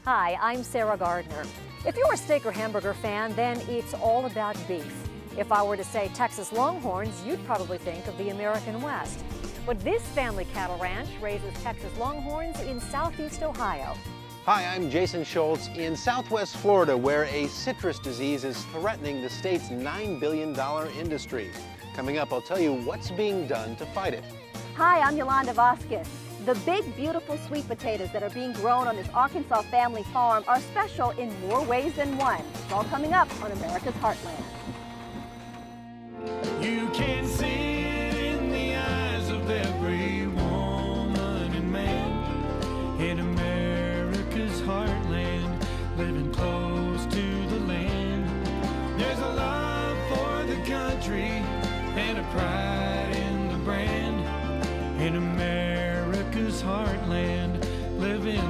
Hi, I'm Sarah Gardner. If you're a steak or hamburger fan, then it's all about beef. If I were to say Texas Longhorns, you'd probably think of the American West. But this family cattle ranch raises Texas Longhorns in southeast Ohio. Hi, I'm Jason Shoultz in southwest Florida, where a citrus disease is threatening the state's $9 billion industry. Coming up, I'll tell you what's being done to fight it. Hi, I'm Yolanda Vazquez. The big, beautiful sweet potatoes that are being grown on this Arkansas family farm are special in more ways than one. It's all coming up on America's Heartland. You can see it in the eyes of every woman and man in America's heartland, living close to the land. There's a love for the country and a pride in the brand. In America's heartland, living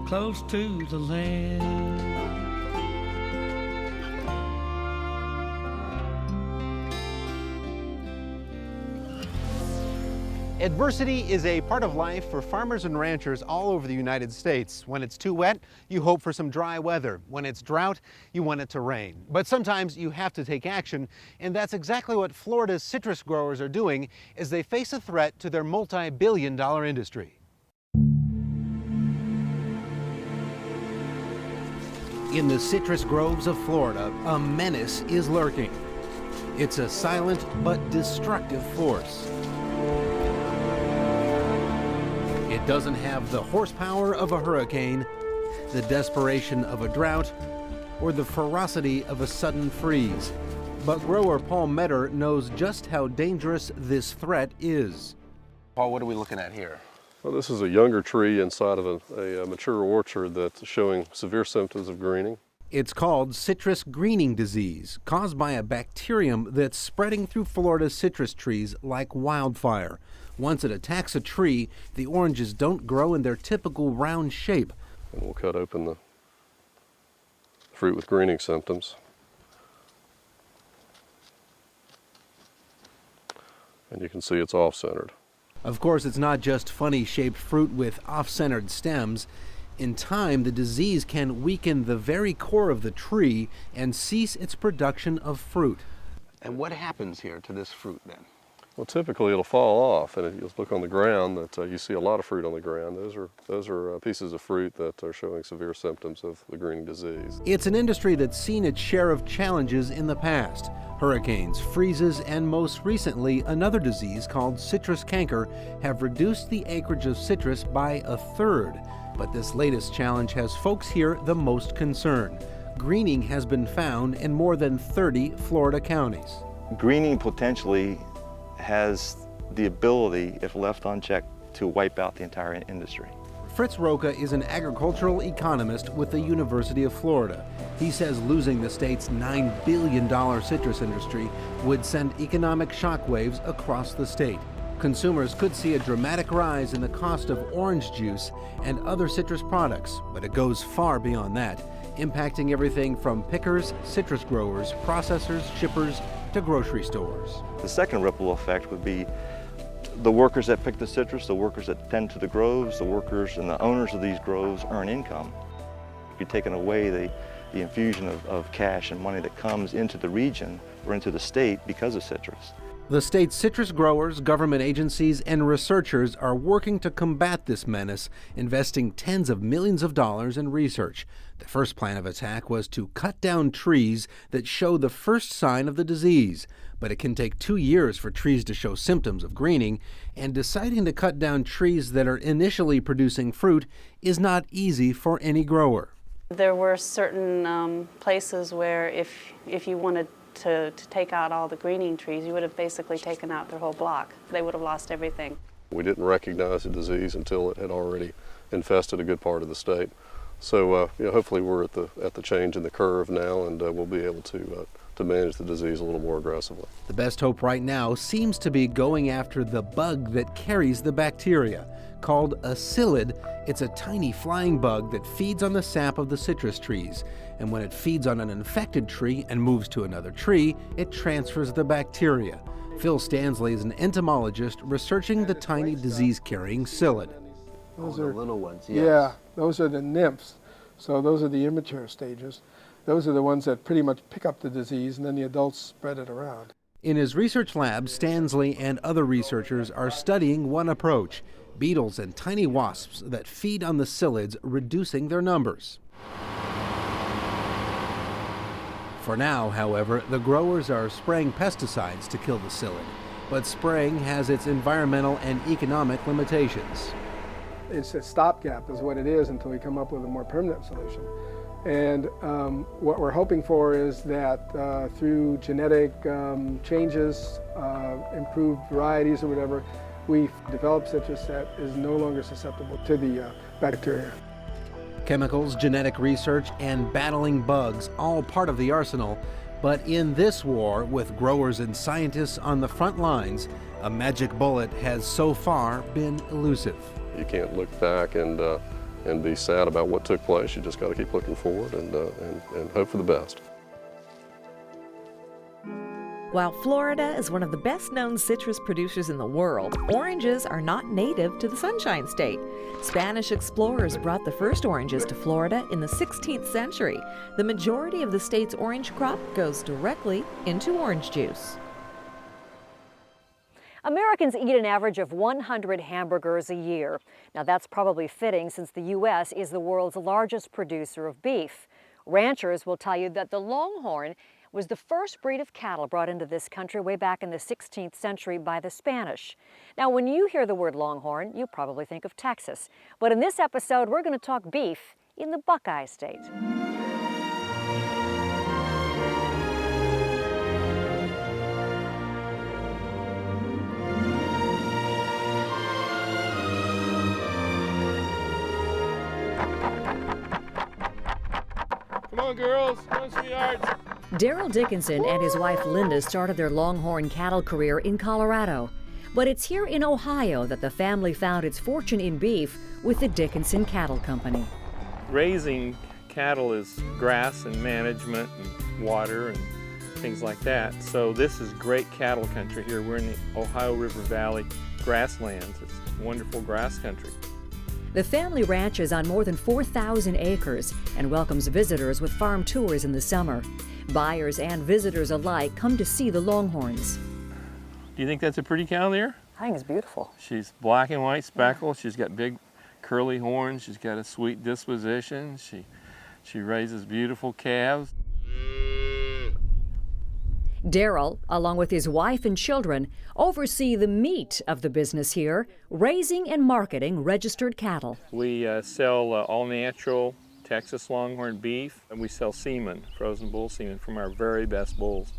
close to the land. Adversity is a part of life for farmers and ranchers all over the United States. When it's too wet, you hope for some dry weather. When it's drought, you want it to rain. But sometimes you have to take action, and that's exactly what Florida's citrus growers are doing as they face a threat to their multi-billion-dollar industry. In the citrus groves of Florida, a menace is lurking. It's a silent but destructive force. It doesn't have the horsepower of a hurricane, the desperation of a drought, or the ferocity of a sudden freeze. But grower Paul Metter knows just how dangerous this threat is. Paul, what are we looking at here? Well, this is a younger tree inside of a mature orchard that's showing severe symptoms of greening. It's called citrus greening disease, caused by a bacterium that's spreading through Florida's citrus trees like wildfire. Once it attacks a tree, the oranges don't grow in their typical round shape. And we'll cut open the fruit with greening symptoms. And you can see it's off-centered. Of course, it's not just funny-shaped fruit with off-centered stems. In time, the disease can weaken the very core of the tree and cease its production of fruit. And what happens here to this fruit then? Well, typically it'll fall off, and if you look on the ground, that you see a lot of fruit on the ground. Those are pieces of fruit that are showing severe symptoms of the greening disease. It's an industry that's seen its share of challenges in the past. Hurricanes, freezes, and most recently, another disease called citrus canker have reduced the acreage of citrus by a third. But this latest challenge has folks here the most concerned. Greening has been found in more than 30 Florida counties. Greening potentially has the ability, if left unchecked, to wipe out the entire industry. Fritz Roca is an agricultural economist with the University of Florida. He says losing the state's $9 billion citrus industry would send economic shockwaves across the state. Consumers could see a dramatic rise in the cost of orange juice and other citrus products, but it goes far beyond that, impacting everything from pickers, citrus growers, processors, shippers, to grocery stores. The second ripple effect would be the workers that pick the citrus, the workers that tend to the groves, the workers and the owners of these groves earn income. You're taking away the infusion of cash and money that comes into the region or into the state because of citrus. The state's citrus growers, government agencies, and researchers are working to combat this menace, investing tens of millions of dollars in research. The first plan of attack was to cut down trees that show the first sign of the disease. But it can take 2 years for trees to show symptoms of greening, and deciding to cut down trees that are initially producing fruit is not easy for any grower. There were certain places where if you wanted to take out all the greening trees, you would have basically taken out their whole block. They would have lost everything. We didn't recognize the disease until it had already infested a good part of the state. So hopefully we're at the change in the curve now, and we'll be able to manage the disease a little more aggressively. The best hope right now seems to be going after the bug that carries the bacteria. Called a psyllid, it's a tiny flying bug that feeds on the sap of the citrus trees. And when it feeds on an infected tree and moves to another tree, it transfers the bacteria. Phil Stansley is an entomologist researching the tiny disease-carrying psyllid. Those are the little ones, yes. Yeah, those are the nymphs. So those are the immature stages. Those are the ones that pretty much pick up the disease, and then the adults spread it around. In his research lab, Stansley and other researchers are studying one approach: beetles and tiny wasps that feed on the psyllids, reducing their numbers. For now, however, the growers are spraying pesticides to kill the psyllid, but spraying has its environmental and economic limitations. It's a stopgap is what it is until we come up with a more permanent solution. And what we're hoping for is that through genetic changes, improved varieties or whatever, we develop citrus that is no longer susceptible to the bacteria. Chemicals, genetic research, and battling bugs, all part of the arsenal. But in this war, with growers and scientists on the front lines, a magic bullet has so far been elusive. You can't look back and be sad about what took place. You just got to keep looking forward and hope for the best. While Florida is one of the best-known citrus producers in the world, oranges are not native to the Sunshine State. Spanish explorers brought the first oranges to Florida in the 16th century. The majority of the state's orange crop goes directly into orange juice. Americans eat an average of 100 hamburgers a year. Now that's probably fitting since the U.S. is the world's largest producer of beef. Ranchers will tell you that the Longhorn was the first breed of cattle brought into this country way back in the 16th century by the Spanish. Now when you hear the word Longhorn, you probably think of Texas. But in this episode, we're going to talk beef in the Buckeye State. Come on, girls. Come on, sweethearts. Daryl Dickinson and his wife Linda started their Longhorn cattle career in Colorado. But it's here in Ohio that the family found its fortune in beef with the Dickinson Cattle Company. Raising cattle is grass and management and water and things like that. So this is great cattle country here. We're in the Ohio River Valley grasslands. It's wonderful grass country. The family ranches on more than 4,000 acres and welcomes visitors with farm tours in the summer. Buyers and visitors alike come to see the Longhorns. Do you think that's a pretty cow there? I think it's beautiful. She's black and white speckled. She's got big curly horns. She's got a sweet disposition. She raises beautiful calves. Daryl, along with his wife and children, oversee the meat of the business here, raising and marketing registered cattle. We sell all-natural Texas Longhorn beef, and we sell semen, frozen bull semen, from our very best bulls.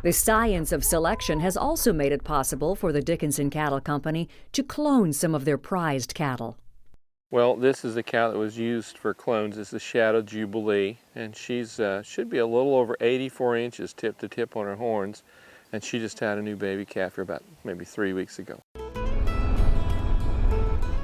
The science of selection has also made it possible for the Dickinson Cattle Company to clone some of their prized cattle. Well, this is a cow that was used for clones. This is Shadow Jubilee, and she's should be a little over 84 inches tip to tip on her horns, and she just had a new baby calf here about maybe 3 weeks ago.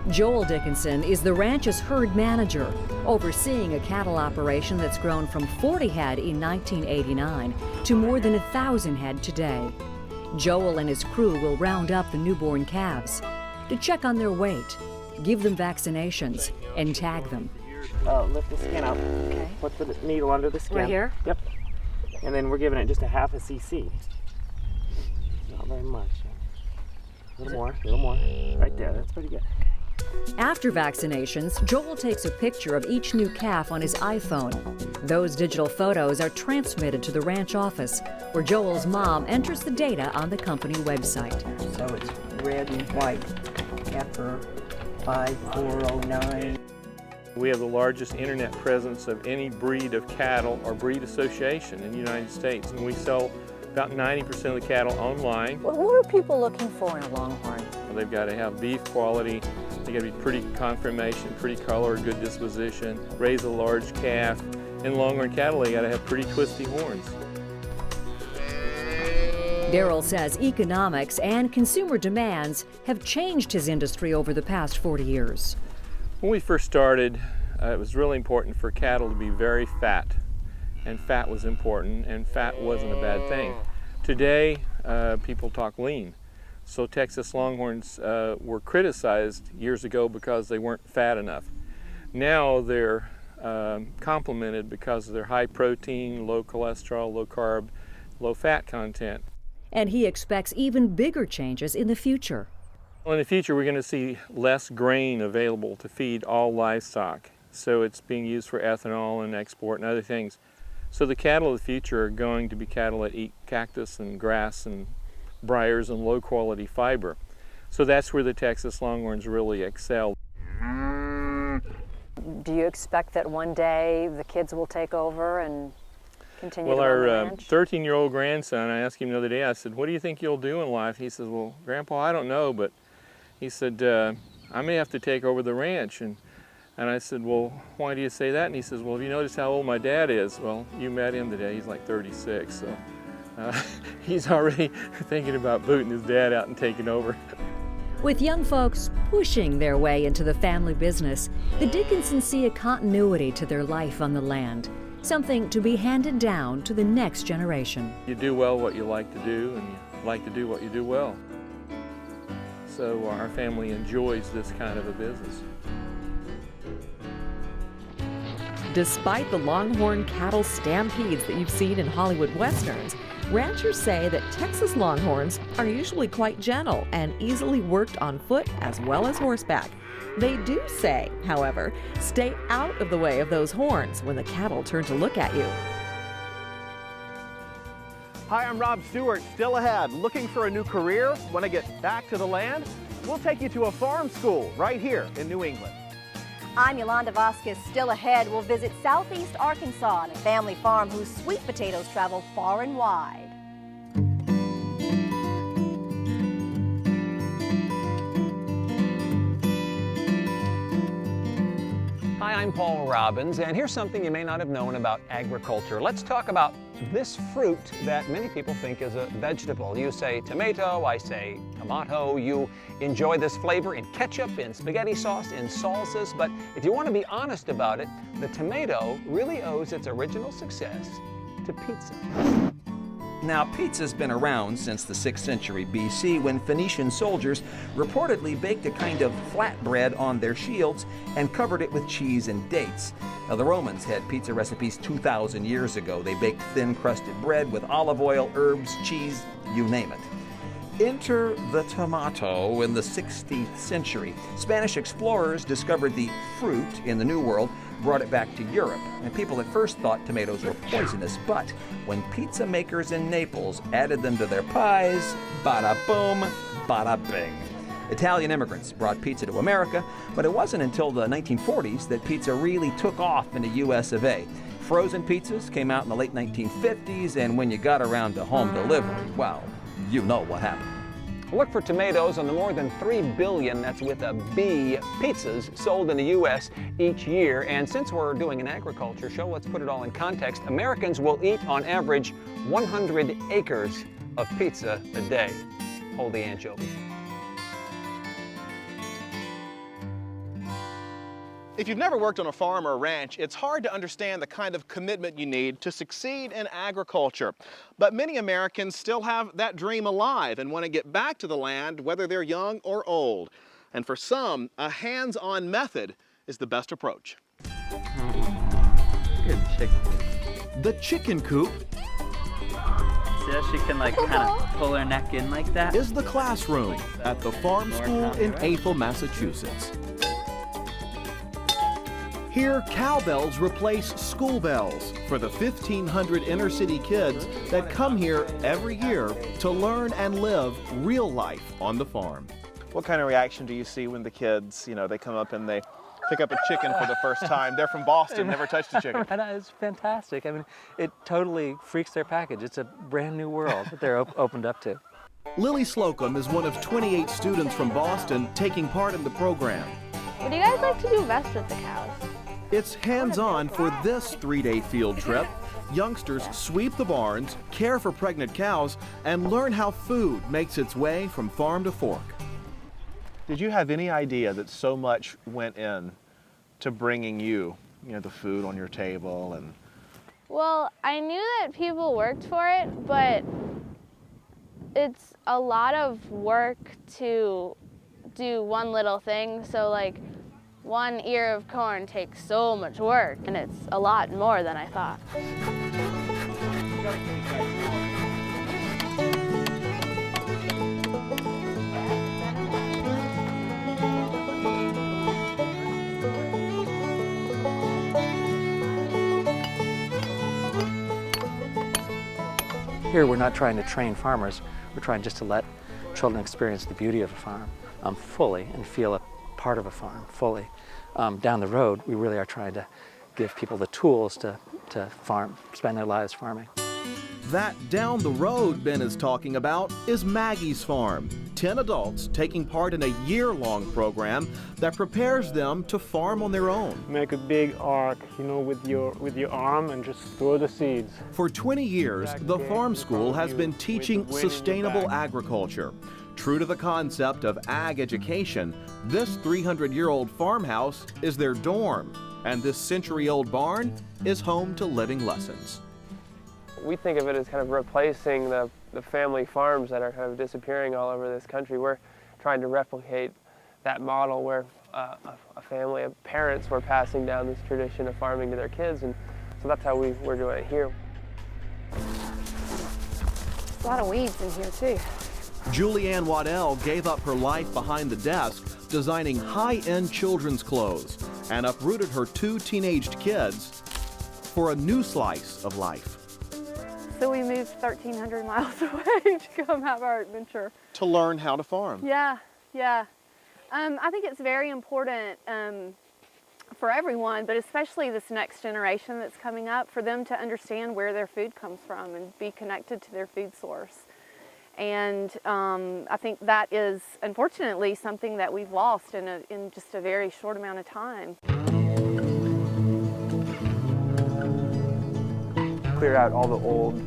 Joel Dickinson is the ranch's herd manager, overseeing a cattle operation that's grown from 40 head in 1989 to more than 1,000 head today. Joel and his crew will round up the newborn calves to check on their weight, give them vaccinations, and tag them. Lift the skin up. Okay. Put the needle under the skin. Right here? Yep. And then we're giving it just a half a cc. Not very much. A little more. Right there, that's pretty good. After vaccinations, Joel takes a picture of each new calf on his iPhone. Those digital photos are transmitted to the ranch office, where Joel's mom enters the data on the company website. So it's red and white, Heifer 5409. We have the largest internet presence of any breed of cattle or breed association in the United States, and we sell about 90% of the cattle online. What are people looking for in a Longhorn? They've got to have beef quality, they got to be pretty conformation, pretty color, good disposition, raise a large calf. In Longhorn cattle, they got to have pretty twisty horns. Daryl says economics and consumer demands have changed his industry over the past 40 years. When we first started, it was really important for cattle to be very fat, and fat was important, and fat wasn't a bad thing. Today, people talk lean. So Texas Longhorns were criticized years ago because they weren't fat enough. Now they're complemented because of their high protein, low cholesterol, low carb, low fat content. And he expects even bigger changes in the future. Well, in the future, we're going to see less grain available to feed all livestock. So it's being used for ethanol and export and other things. So the cattle of the future are going to be cattle that eat cactus and grass and briars and low quality fiber. So that's where the Texas Longhorns really excel. Do you expect that one day the kids will take over and continue well, to run the our ranch? 13-year-old grandson, I asked him the other day, I said, what do you think you'll do in life? He says, well, Grandpa, I don't know, but he said, I may have to take over the ranch. And I said, well, why do you say that? And he says, well, have you noticed how old my dad is? Well, you met him today. He's like 36, so he's already thinking about booting his dad out and taking over. With young folks pushing their way into the family business, the Dickinsons see a continuity to their life on the land, something to be handed down to the next generation. You do well what you like to do, and you like to do what you do well. So our family enjoys this kind of a business. Despite the Longhorn cattle stampedes that you've seen in Hollywood westerns, ranchers say that Texas Longhorns are usually quite gentle and easily worked on foot as well as horseback. They do say, however, stay out of the way of those horns when the cattle turn to look at you. Hi, I'm Rob Stewart. Still ahead, looking for a new career? Want to get back to the land? We'll take you to a farm school right here in New England. I'm Yolanda Vazquez. Still ahead, we'll visit southeast Arkansas on a family farm whose sweet potatoes travel far and wide. Hi, I'm Paul Robbins, and here's something you may not have known about agriculture. Let's talk about this fruit that many people think is a vegetable. You say tomato, I say tomato. You enjoy this flavor in ketchup, in spaghetti sauce, in salsas, but if you want to be honest about it, the tomato really owes its original success to pizza. Now, pizza's been around since the 6th century BC when Phoenician soldiers reportedly baked a kind of flatbread on their shields and covered it with cheese and dates. Now, the Romans had pizza recipes 2,000 years ago. They baked thin crusted bread with olive oil, herbs, cheese, you name it. Enter the tomato in the 16th century. Spanish explorers discovered the fruit in the New World, brought it back to Europe, and people at first thought tomatoes were poisonous, but when pizza makers in Naples added them to their pies, bada boom, bada bing. Italian immigrants brought pizza to America, but it wasn't until the 1940s that pizza really took off in the US of A. Frozen pizzas came out in the late 1950s, and when you got around to home delivery, well, you know what happened. Look for tomatoes on the more than 3 billion, that's with a B, pizzas sold in the U.S. each year. And since we're doing an agriculture show, let's put it all in context. Americans will eat, on average, 100 acres of pizza a day. Hold the anchovies. If you've never worked on a farm or a ranch, it's hard to understand the kind of commitment you need to succeed in agriculture. But many Americans still have that dream alive and want to get back to the land, whether they're young or old. And for some, a hands-on method is the best approach. Good chicken. The chicken coop. See how she can like kind of pull her neck in like that? Is the classroom at the farm school in Athol, Massachusetts. Here, cowbells replace school bells for the 1,500 inner-city kids that come here every year to learn and live real life on the farm. What kind of reaction do you see when the kids, they come up and they pick up a chicken for the first time? They're from Boston, never touched a chicken. It's fantastic. I mean, it totally freaks their package. It's a brand new world that they're opened up to. Lily Slocum is one of 28 students from Boston taking part in the program. What do you guys like to do best with the cows? It's hands-on for this 3-day field trip. Youngsters sweep the barns, care for pregnant cows, and learn how food makes its way from farm to fork. Did you have any idea that so much went in to bringing you, the food on your table? And Well, I knew that people worked for it, but It's a lot of work to do one little thing. So like one ear of corn takes so much work, and it's a lot more than I thought. Here we're not trying to train farmers, we're trying just to let children experience the beauty of a farm fully and feel a part of a farm fully. Down the road, we really are trying to give people the tools to farm, spend their lives farming. That down the road Ben is talking about is Maggie's Farm. 10 adults taking part in a year-long program that prepares them to farm on their own. Make a big arc, you know, with your arm and just throw the seeds. For 20 years, the farm school has been teaching sustainable agriculture. True to the concept of ag education, this 300-year-old farmhouse is their dorm, and this century-old barn is home to living lessons. We think of it as kind of replacing the family farms that are kind of disappearing all over this country. We're trying to replicate that model where a family of parents were passing down this tradition of farming to their kids, and so that's how we're doing it here. There's a lot of weeds in here too. Julianne Waddell gave up her life behind the desk designing high-end children's clothes and uprooted her 2 teenaged kids for a new slice of life. So we moved 1,300 miles away to come have our adventure. To learn how to farm. Yeah. I think it's very important for everyone, but especially this next generation that's coming up, for them to understand where their food comes from and be connected to their food source. And I think that is, unfortunately, something that we've lost in just a very short amount of time. Clear out all the old,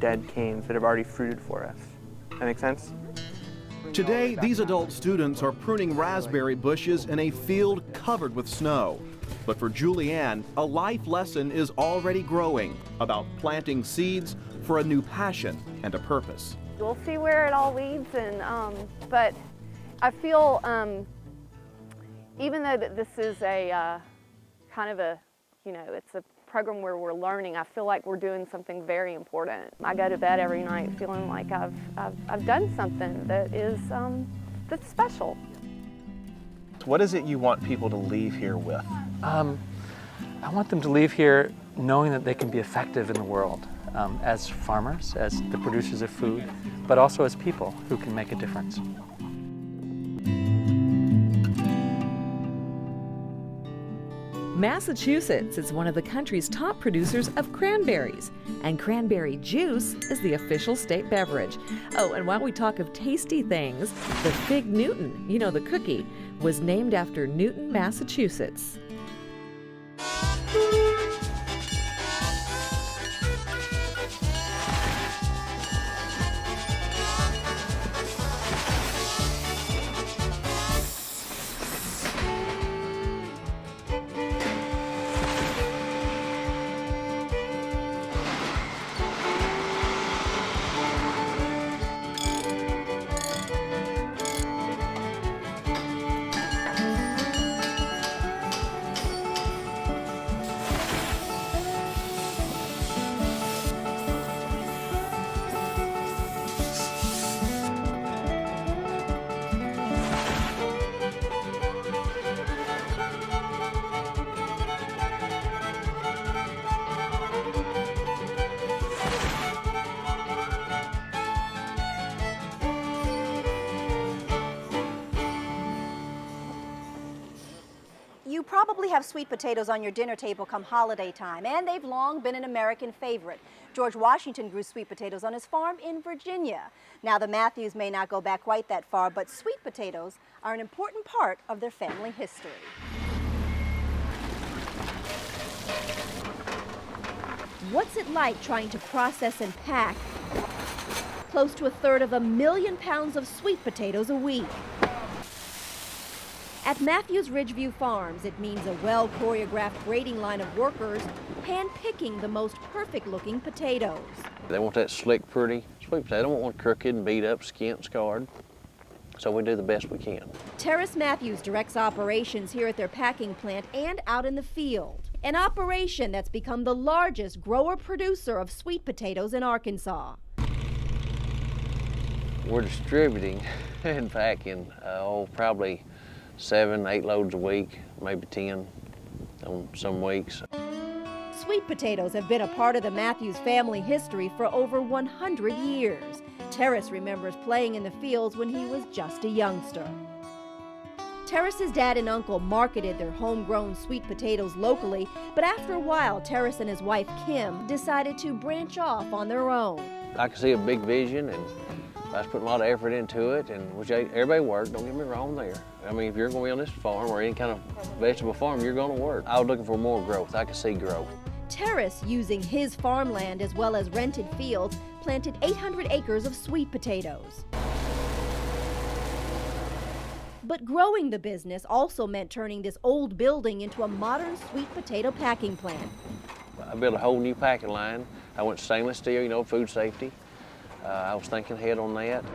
dead canes that have already fruited for us. That make sense? Today, these adult students are pruning raspberry bushes in a field covered with snow. But for Julianne, a life lesson is already growing about planting seeds for a new passion and a purpose. We'll see where it all leads, but I feel, even though that this is a kind of a, it's a program where we're learning, I feel like we're doing something very important. I go to bed every night feeling like I've done something that is that's special. What is it you want people to leave here with? I want them to leave here knowing that they can be effective in the world as farmers, as the producers of food, but also as people who can make a difference. Massachusetts is one of the country's top producers of cranberries, and cranberry juice is the official state beverage. Oh, and while we talk of tasty things, the Fig Newton, the cookie, was named after Newton, Massachusetts. You probably have sweet potatoes on your dinner table come holiday time, and they've long been an American favorite. George Washington grew sweet potatoes on his farm in Virginia. Now, the Matthews may not go back quite that far, but sweet potatoes are an important part of their family history. What's it like trying to process and pack close to 1/3 of 1 million pounds of sweet potatoes a week? At Matthews Ridgeview Farms, it means a well-choreographed grading line of workers hand-picking the most perfect-looking potatoes. They want that slick, pretty sweet potato. They don't want crooked and beat up, skint, scarred. So we do the best we can. Terrace Matthews directs operations here at their packing plant and out in the field. An operation that's become the largest grower-producer of sweet potatoes in Arkansas. We're distributing and packing, probably 7, 8 loads a week, maybe 10 on some weeks. Sweet potatoes have been a part of the Matthews family history for over 100 years. Terrace remembers playing in the fields when he was just a youngster. Terrace's dad and uncle marketed their homegrown sweet potatoes locally, but after a while, Terrace and his wife, Kim, decided to branch off on their own. I can see a big vision, and I was putting a lot of effort into it, and which everybody worked, don't get me wrong there. I mean, if you're going to be on this farm or any kind of vegetable farm, you're going to work. I was looking for more growth. I could see growth. Terrace, using his farmland as well as rented fields, planted 800 acres of sweet potatoes. But growing the business also meant turning this old building into a modern sweet potato packing plant. I built a whole new packing line. I went stainless steel, you know, food safety. I was thinking ahead on that.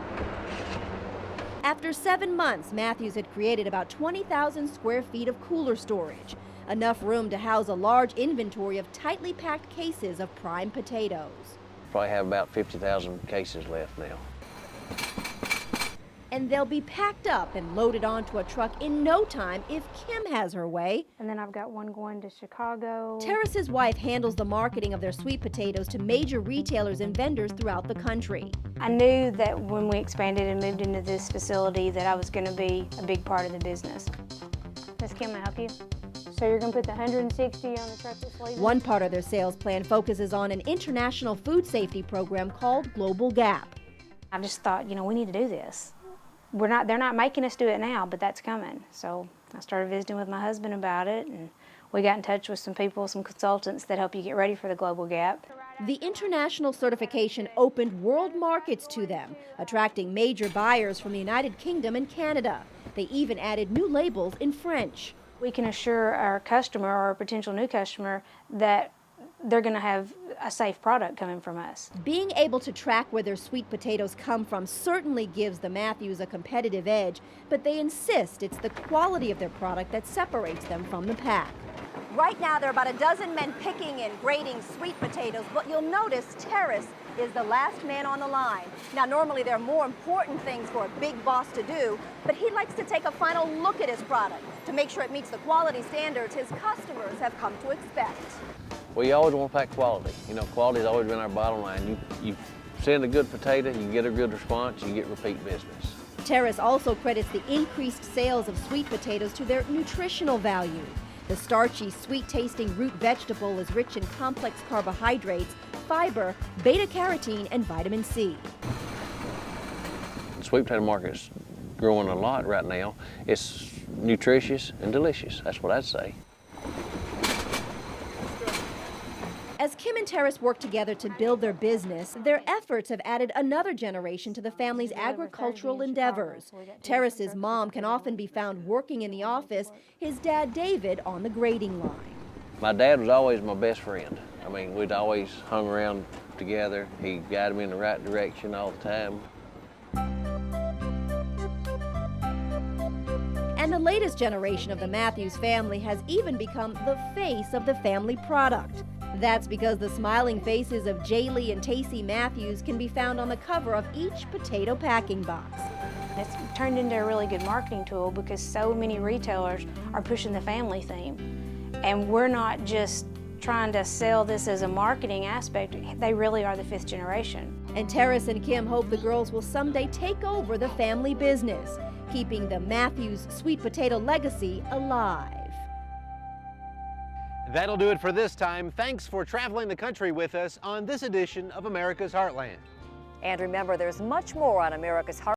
After 7 months, Matthews had created about 20,000 square feet of cooler storage, enough room to house a large inventory of tightly packed cases of prime potatoes. Probably have about 50,000 cases left now. And they'll be packed up and loaded onto a truck in no time if Kim has her way. And then I've got one going to Chicago. Terrace's wife handles the marketing of their sweet potatoes to major retailers and vendors throughout the country. I knew that when we expanded and moved into this facility that I was going to be a big part of the business. Miss Kim, may I help you? So you're going to put the 160 on the truck that's leaving? One part of their sales plan focuses on an international food safety program called Global Gap. I just thought, you know, we need to do this. They're not making us do it now, but that's coming. So I started visiting with my husband about it, and we got in touch with some people, some consultants that help you get ready for the Global Gap. The international certification opened world markets to them, attracting major buyers from the United Kingdom and Canada. They even added new labels in French. We can assure our customer or a potential new customer that they're going to have a safe product coming from us. Being able to track where their sweet potatoes come from certainly gives the Matthews a competitive edge, but they insist it's the quality of their product that separates them from the pack. Right now, there are about a dozen men picking and grading sweet potatoes, but you'll notice Terrace is the last man on the line. Now, normally there are more important things for a big boss to do, but he likes to take a final look at his product to make sure it meets the quality standards his customers have come to expect. We always want to pack quality. You know, quality has always been our bottom line. You send a good potato, you get a good response, you get repeat business. Terrace also credits the increased sales of sweet potatoes to their nutritional value. The starchy, sweet-tasting root vegetable is rich in complex carbohydrates, fiber, beta-carotene, and vitamin C. The sweet potato market's growing a lot right now. It's nutritious and delicious, that's what I'd say. As Kim and Terrace work together to build their business, their efforts have added another generation to the family's agricultural endeavors. Terrace's mom can often be found working in the office, his dad, David, on the grading line. My dad was always my best friend. I mean, we'd always hung around together. He guided me in the right direction all the time. And the latest generation of the Matthews family has even become the face of the family product. That's because the smiling faces of Jaylee and Tacey Matthews can be found on the cover of each potato packing box. It's turned into a really good marketing tool because so many retailers are pushing the family theme. And we're not just trying to sell this as a marketing aspect, they really are the 5th generation. And Terrace and Kim hope the girls will someday take over the family business, keeping the Matthews sweet potato legacy alive. That'll do it for this time. Thanks for traveling the country with us on this edition of America's Heartland. And remember, there's much more on America's Heartland.